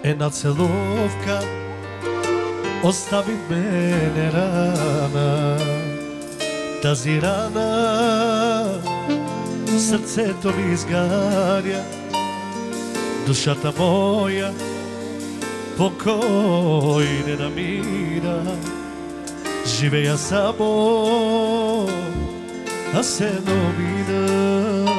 Една целувка остави в мене рана. Тази рана сърцето ми изгаря, душата моя покой не намира. Живея само, а се новина.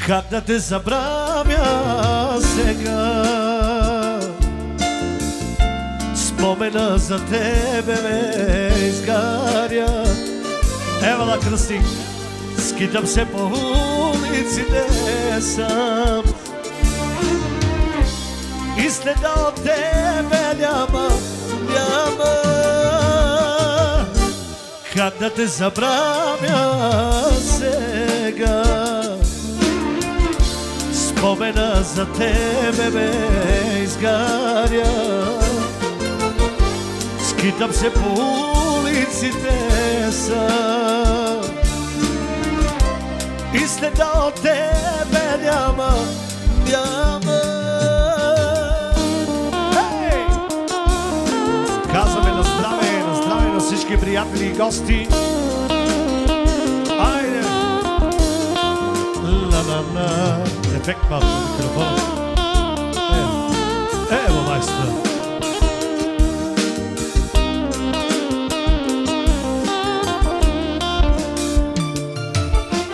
Как да те забравя сега? Спомена за тебе ме изгаря. Евала кръсти, скитам се по улиците сам, и следа от тебе няма. Как да те забравя сега? Спомена за тебе ме изгаря. Скитам се по улиците сам, и следа от тебе няма. Казваме на здраве на всички приятели и гости. Айде! Ла-ла-ла. Ефект малко на микрофона. Ево, майстра.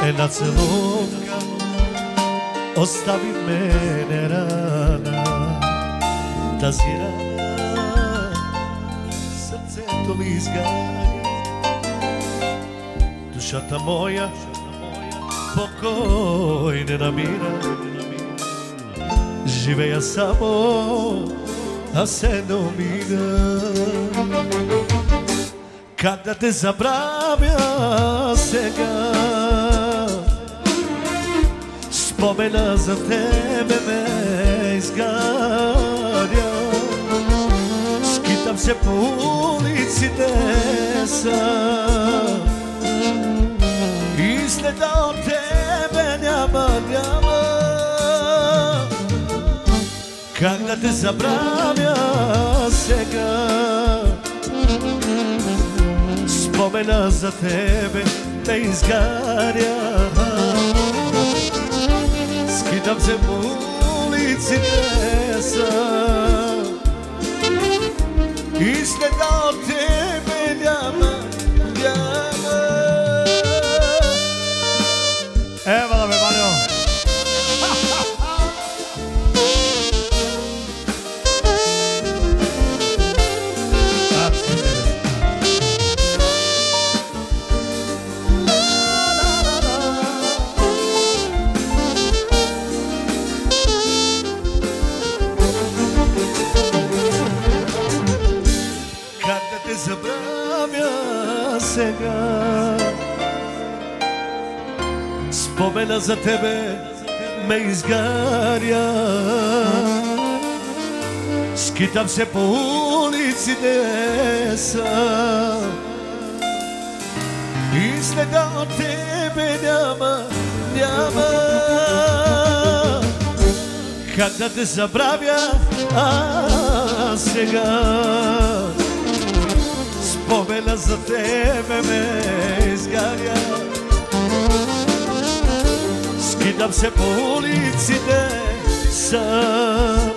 Една целувка остави в мене рана. Тази рана сърцето ми изгаря, душата моя покой не намира. Живея само, а се не умира. Как да те забравя сега? Спомена за тебе ме изгаря. Скитам се по улиците сам, и следа от тебе няма. Как да те забравя сега? Спомена за тебе ме изгаря. Скитам се по улиците сам, и следа от тебе няма. Ева бе, Ваня! Как да те забравя сега? Спомена за тебе ме изгаря. Скитам се по улиците сам, и следа от тебе няма. Как да те забравя сега? Спомена за тебе ме изгаря. Скитам се по улиците сам,